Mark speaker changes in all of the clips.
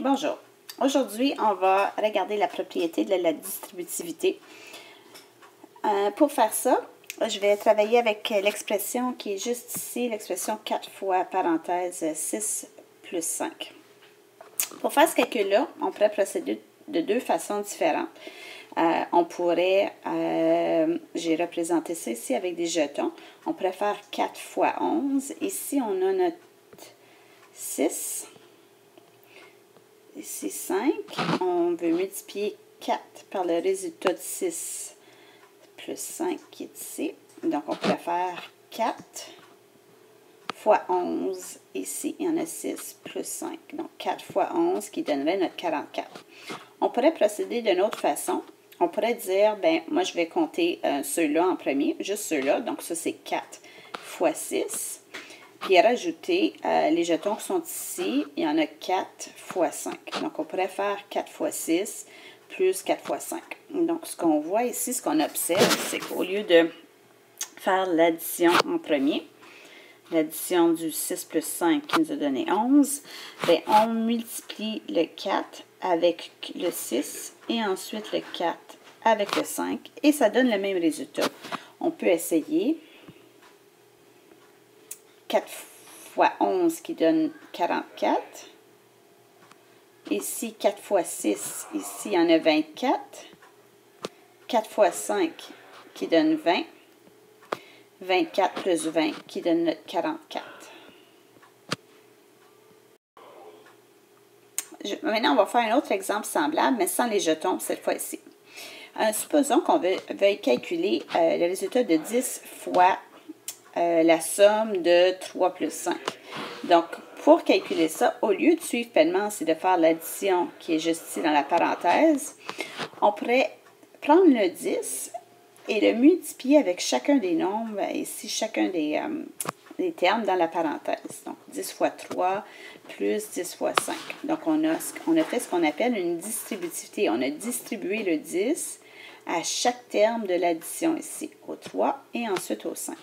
Speaker 1: Bonjour. Aujourd'hui, on va regarder la propriété de la distributivité. Pour faire ça, je vais travailler avec l'expression qui est juste ici, l'expression 4 fois parenthèse 6 plus 5. Pour faire ce calcul-là, on pourrait procéder de deux façons différentes. On pourrait, j'ai représenté ça ici avec des jetons, on pourrait faire 4 fois 11. Ici, on a notre 6. Ici, 5. On veut multiplier 4 par le résultat de 6 plus 5 qui est ici. Donc, on pourrait faire 4 fois 11. Ici, il y en a 6 plus 5. Donc, 4 fois 11 qui donnerait notre 44. On pourrait procéder d'une autre façon. On pourrait dire, ben moi, je vais compter ceux-là en premier, juste ceux-là. Donc, ça, c'est 4 fois 6. Puis rajouter les jetons qui sont ici, il y en a 4 fois 5. Donc, on pourrait faire 4 fois 6 plus 4 fois 5. Donc, ce qu'on voit ici, ce qu'on observe, c'est qu'au lieu de faire l'addition en premier, l'addition du 6 plus 5 qui nous a donné 11, bien, on multiplie le 4 avec le 6 et ensuite le 4 avec le 5 et ça donne le même résultat. On peut essayer 4 fois 11 qui donne 44. Ici, 4 fois 6, ici, il y en a 24. 4 fois 5 qui donne 20. 24 plus 20 qui donne notre 44. Maintenant, on va faire un autre exemple semblable, mais sans les jetons cette fois-ci. Supposons qu'on veuille calculer le résultat de 10 fois la somme de 3 plus 5. Donc, pour calculer ça, au lieu de suivre pleinement, c'est de faire l'addition qui est juste ici dans la parenthèse, on pourrait prendre le 10 et le multiplier avec chacun des nombres, ici, chacun des termes dans la parenthèse. Donc, 10 fois 3 plus 10 fois 5. Donc, on a fait ce qu'on appelle une distributivité. On a distribué le 10 à chaque terme de l'addition ici, au 3 et ensuite au 5.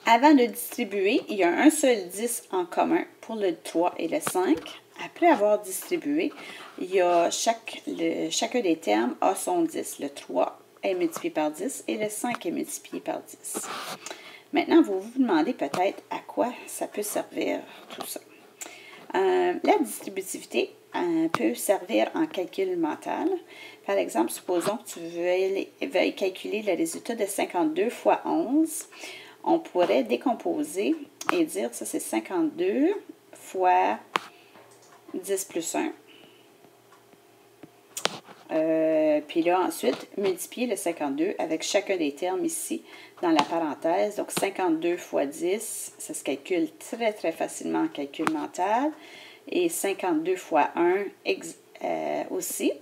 Speaker 1: Avant de distribuer, il y a un seul 10 en commun pour le 3 et le 5. Après avoir distribué, il y a chacun des termes a son 10. Le 3 est multiplié par 10 et le 5 est multiplié par 10. Maintenant, vous vous demandez peut-être à quoi ça peut servir tout ça. La distributivité peut servir en calcul mental. Par exemple, supposons que tu veuilles calculer le résultat de 52 fois 11. On pourrait décomposer et dire ça c'est 52 fois 10 plus 1. Puis là, ensuite, multiplier le 52 avec chacun des termes ici dans la parenthèse. Donc, 52 fois 10, ça se calcule très, très facilement en calcul mental. Et 52 fois 1 aussi.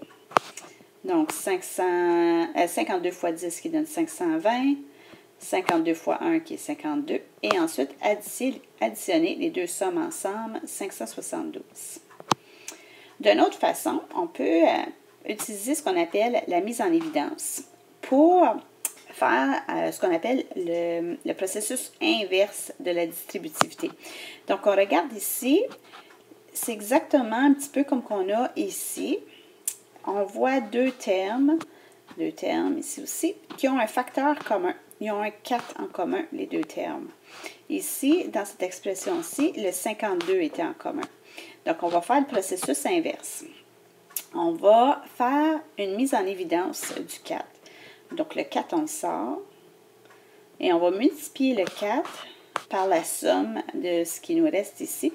Speaker 1: Donc, 52 fois 10 qui donne 520. 52 fois 1 qui est 52. Et ensuite, additionner les deux sommes ensemble, 572. D'une autre façon, on peut utiliser ce qu'on appelle la mise en évidence pour faire ce qu'on appelle le processus inverse de la distributivité. Donc, on regarde ici, c'est exactement un petit peu comme qu'on a ici. On voit deux termes ici aussi, qui ont un facteur commun. Ils ont un 4 en commun, les deux termes. Ici, dans cette expression-ci, le 52 était en commun. Donc, on va faire le processus inverse. On va faire une mise en évidence du 4. Donc, le 4, on le sort. Et on va multiplier le 4 par la somme de ce qui nous reste ici.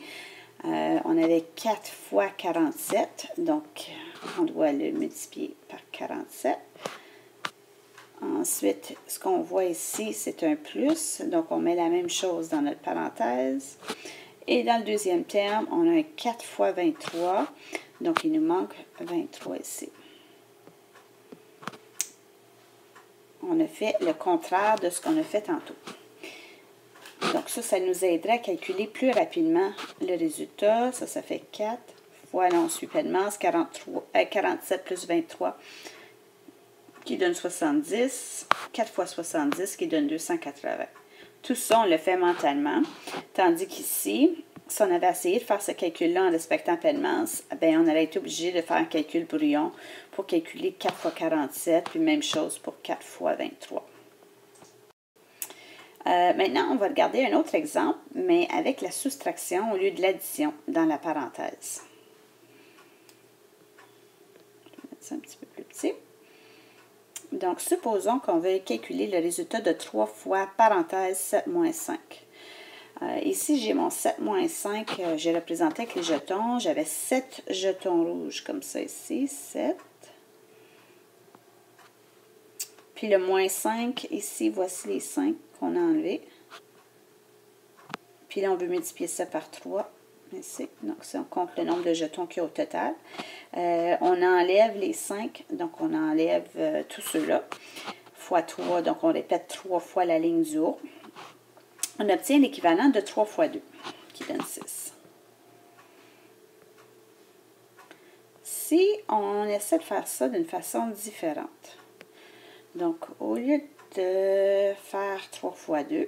Speaker 1: On avait 4 fois 47. Donc, on doit le multiplier par 47. Ensuite, ce qu'on voit ici, c'est un plus. Donc, on met la même chose dans notre parenthèse. Et dans le deuxième terme, on a un 4 fois 23. Donc, il nous manque 23 ici. On a fait le contraire de ce qu'on a fait tantôt. Donc, ça nous aiderait à calculer plus rapidement le résultat. Ça fait 4 fois, là, on suit pleinement, c'est 47 plus 23. Qui donne 70, 4 fois 70 qui donne 280. Tout ça, on le fait mentalement, tandis qu'ici, si on avait essayé de faire ce calcul-là en respectant Pellmans, bien, on aurait été obligé de faire un calcul brouillon pour calculer 4 fois 47, puis même chose pour 4 fois 23. Maintenant, on va regarder un autre exemple, mais avec la soustraction au lieu de l'addition dans la parenthèse. Je vais mettre ça un petit peu plus petit. Donc, supposons qu'on veuille calculer le résultat de 3 fois parenthèse 7 moins 5. Ici, j'ai mon 7 moins 5, j'ai représenté avec les jetons. J'avais 7 jetons rouges comme ça ici, 7. Puis le moins 5, ici, voici les 5 qu'on a enlevés. Puis là, on veut multiplier ça par 3, ici. Donc, si on compte le nombre de jetons qu'il y a au total. On enlève les 5, donc on enlève tous ceux-là, fois 3, donc on répète 3 fois la ligne du haut. On obtient l'équivalent de 3 fois 2, qui donne 6. Si on essaie de faire ça d'une façon différente, donc au lieu de faire 3 fois 2,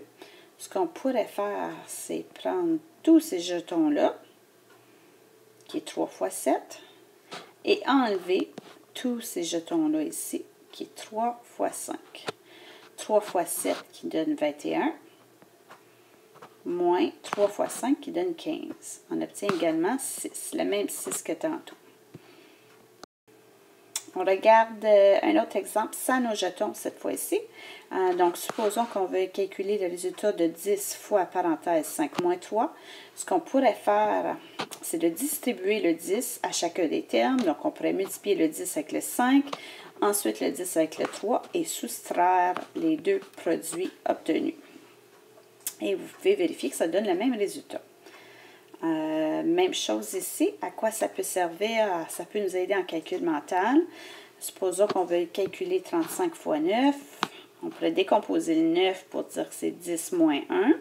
Speaker 1: ce qu'on pourrait faire, c'est prendre tous ces jetons-là, qui est 3 fois 7, et enlever tous ces jetons-là ici, qui est 3 fois 5. 3 fois 7 qui donne 21. Moins 3 fois 5 qui donne 15. On obtient également 6, le même 6 que tantôt. On regarde un autre exemple sans nos jetons cette fois-ci. Donc, supposons qu'on veut calculer le résultat de 10 fois parenthèse 5 moins 3. Ce qu'on pourrait faire, c'est de distribuer le 10 à chacun des termes. Donc, on pourrait multiplier le 10 avec le 5, ensuite le 10 avec le 3 et soustraire les deux produits obtenus. Et vous pouvez vérifier que ça donne le même résultat. Même chose ici. À quoi ça peut servir? Ça peut nous aider en calcul mental. Supposons qu'on veut calculer 35 fois 9. On pourrait décomposer le 9 pour dire que c'est 10 moins 1.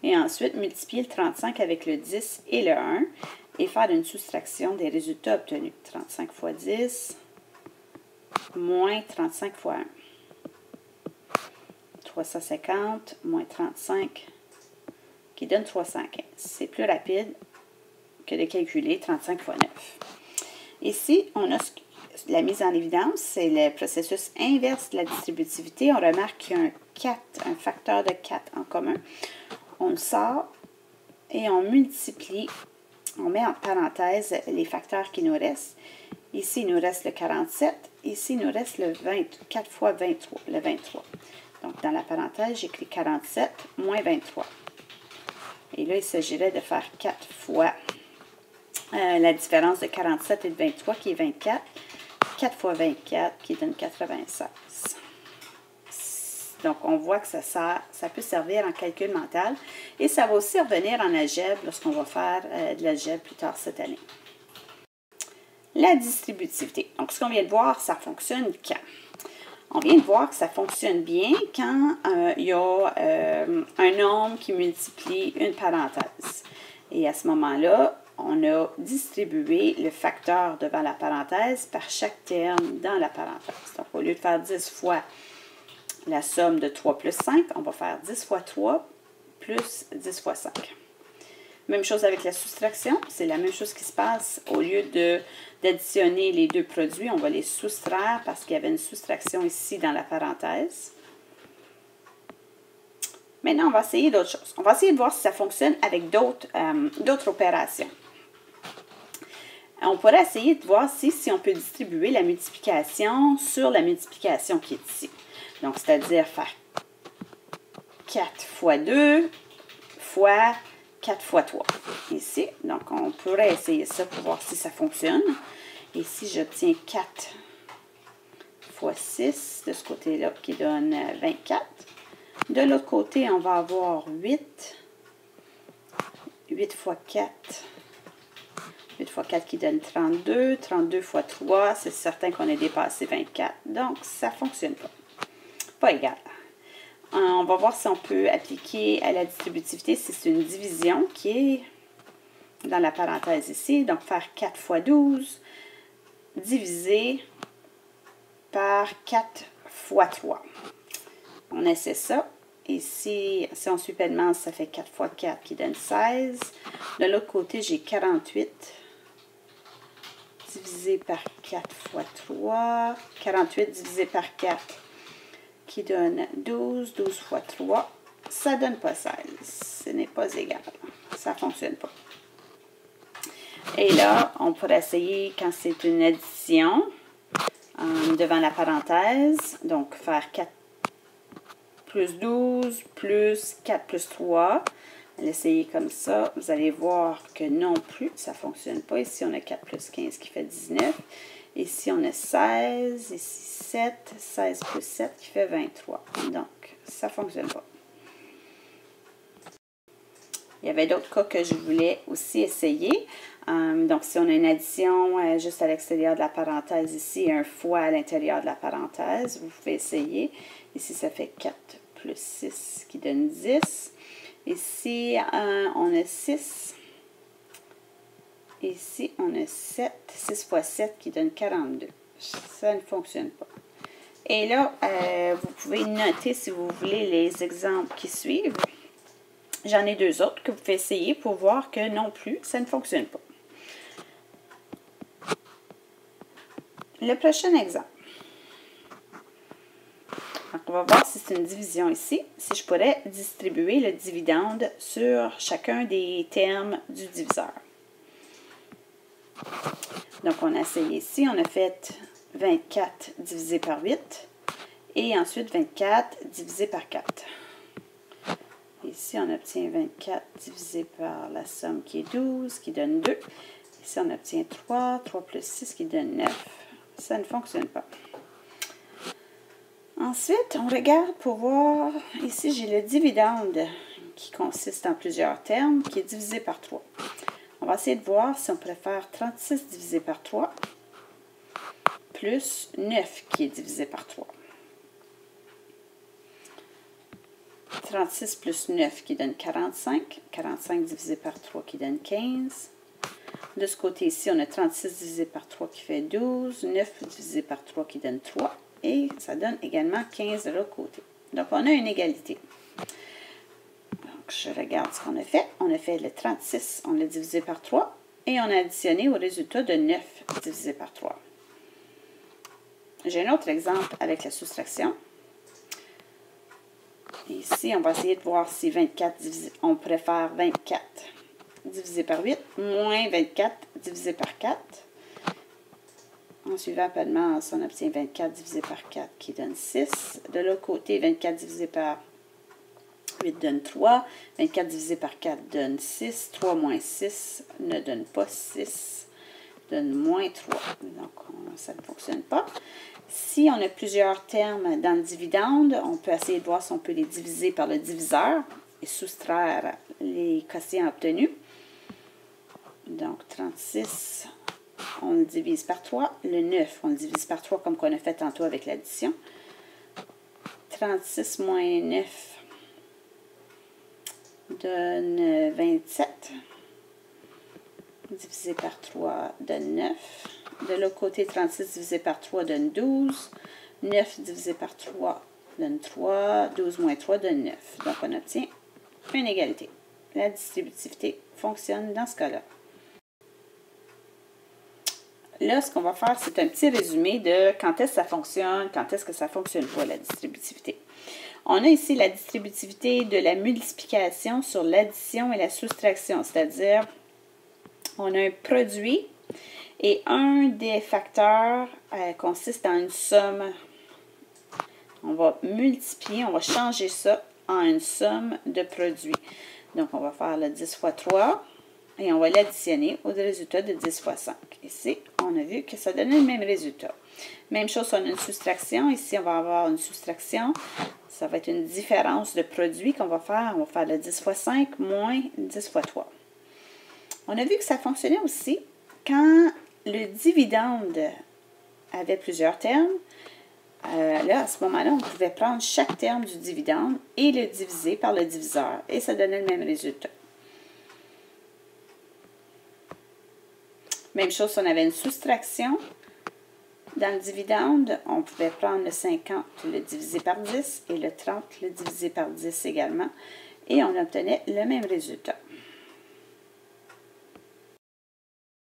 Speaker 1: Et ensuite, multiplier le 35 avec le 10 et le 1 et faire une soustraction des résultats obtenus. 35 fois 10 moins 35 fois 1. 350 moins 35 qui donne 315. C'est plus rapide que de calculer 35 fois 9. Ici, on a la mise en évidence, c'est le processus inverse de la distributivité. On remarque qu'il y a un facteur de 4 en commun. On le sort et on multiplie, on met en parenthèse les facteurs qui nous restent. Ici, il nous reste le 47. Ici, il nous reste le 4 fois 23, le 23. Donc, dans la parenthèse, j'écris 47 moins 23. Et là, il s'agirait de faire 4 fois la différence de 47 et de 23, qui est 24. 4 fois 24, qui donne 96. Donc, on voit que ça peut servir en calcul mental. Et ça va aussi revenir en algèbre lorsqu'on va faire de l'algèbre plus tard cette année. La distributivité. Donc, ce qu'on vient de voir, ça fonctionne quand? On vient de voir que ça fonctionne bien quand il y a un nombre qui multiplie une parenthèse. Et à ce moment-là, on a distribué le facteur devant la parenthèse par chaque terme dans la parenthèse. Donc, au lieu de faire 10 fois la somme de 3 plus 5, on va faire 10 fois 3 plus 10 fois 5. Même chose avec la soustraction, c'est la même chose qui se passe. Au lieu d'additionner les deux produits, on va les soustraire parce qu'il y avait une soustraction ici dans la parenthèse. Maintenant, on va essayer d'autres choses. On va essayer de voir si ça fonctionne avec d'autres opérations. On pourrait essayer de voir si on peut distribuer la multiplication sur la multiplication qui est ici. Donc, c'est-à-dire faire 4 fois 2 fois 4 fois 3 ici. Donc, on pourrait essayer ça pour voir si ça fonctionne. Ici, j'obtiens 4 fois 6 de ce côté-là qui donne 24. De l'autre côté, on va avoir 8. 8 fois 4. 8 fois 4 qui donne 32. 32 fois 3, c'est certain qu'on a dépassé 24. Donc, ça ne fonctionne pas. Pas égal. On va voir si on peut appliquer à la distributivité si c'est une division qui est dans la parenthèse ici. Donc, faire 4 fois 12 divisé par 4 fois 3. On essaie ça. Ici, si on suit paiement, ça fait 4 fois 4 qui donne 16. De l'autre côté, j'ai 48 divisé par 4 fois 3. 48 divisé par 4 qui donne 12. 12 fois 3, ça ne donne pas 16. Ce n'est pas égal. Ça ne fonctionne pas. Et là, on pourrait essayer quand c'est une addition devant la parenthèse. Donc, faire 4 plus 12 plus 4 plus 3. L'essayer comme ça. Vous allez voir que non plus, ça ne fonctionne pas. Ici, on a 4 plus 15 qui fait 19. Ici, on a 16. Ici, 7. 16 plus 7 qui fait 23. Donc, ça ne fonctionne pas. Il y avait d'autres cas que je voulais aussi essayer. Donc, si on a une addition juste à l'extérieur de la parenthèse ici, un fois à l'intérieur de la parenthèse, vous pouvez essayer. Ici, ça fait 4 plus 6 qui donne 10. Ici, on a 6. Ici, on a 7. 6 fois 7 qui donne 42. Ça ne fonctionne pas. Et là, vous pouvez noter, si vous voulez, les exemples qui suivent. J'en ai deux autres que vous pouvez essayer pour voir que non plus, ça ne fonctionne pas. Le prochain exemple. Donc, on va voir si c'est une division ici. Si je pourrais distribuer le dividende sur chacun des termes du diviseur. Donc, on a essayé ici. On a fait 24 divisé par 8. Et ensuite, 24 divisé par 4. Ici, on obtient 24 divisé par la somme qui est 12, qui donne 2. Ici, on obtient 3. 3 plus 6 qui donne 9. Ça ne fonctionne pas. Ensuite, on regarde pour voir, ici j'ai le dividende qui consiste en plusieurs termes, qui est divisé par 3. On va essayer de voir si on pourrait faire 36 divisé par 3, plus 9 qui est divisé par 3. 36 plus 9 qui donne 45. 45 divisé par 3 qui donne 15. De ce côté ici, on a 36 divisé par 3 qui fait 12. 9 divisé par 3 qui donne 3. Et ça donne également 15 de l'autre côté. Donc, on a une égalité. Donc, je regarde ce qu'on a fait. On a fait le 36, on l'a divisé par 3. Et on a additionné au résultat de 9 divisé par 3. J'ai un autre exemple avec la soustraction. Ici, on va essayer de voir si 24 divisé, on pourrait faire 24 divisé par 8, moins 24 divisé par 4. En suivant pleinement, on obtient 24 divisé par 4 qui donne 6. De l'autre côté, 24 divisé par 8 donne 3. 24 divisé par 4 donne 6. 3 moins 6 ne donne pas 6, donne moins 3. Donc, ça ne fonctionne pas. Si on a plusieurs termes dans le dividende, on peut essayer de voir si on peut les diviser par le diviseur et soustraire les quotients obtenus. Donc, 36, on le divise par 3. Le 9, on le divise par 3 comme qu'on a fait tantôt avec l'addition. 36 moins 9 donne 27. Divisé par 3 donne 9. De l'autre côté, 36 divisé par 3 donne 12. 9 divisé par 3 donne 3. 12 moins 3 donne 9. Donc, on obtient une égalité. La distributivité fonctionne dans ce cas-là. Là, ce qu'on va faire, c'est un petit résumé de quand est-ce que ça fonctionne, quand est-ce que ça ne fonctionne pas, la distributivité. On a ici la distributivité de la multiplication sur l'addition et la soustraction, c'est-à-dire on a un produit et un des facteurs consiste en une somme. On va multiplier, on va changer ça en une somme de produits. Donc, on va faire le 10 fois 3 et on va l'additionner au résultat de 10 fois 5. Ici, on a vu que ça donnait le même résultat. Même chose, on a une soustraction. Ici, on va avoir une soustraction. Ça va être une différence de produit qu'on va faire. On va faire le 10 fois 5 moins 10 fois 3. On a vu que ça fonctionnait aussi quand le dividende avait plusieurs termes. Là, à ce moment-là, on pouvait prendre chaque terme du dividende et le diviser par le diviseur. Et ça donnait le même résultat. Même chose si on avait une soustraction. Dans le dividende, on pouvait prendre le 50, le diviser par 10 et le 30, le diviser par 10 également. Et on obtenait le même résultat.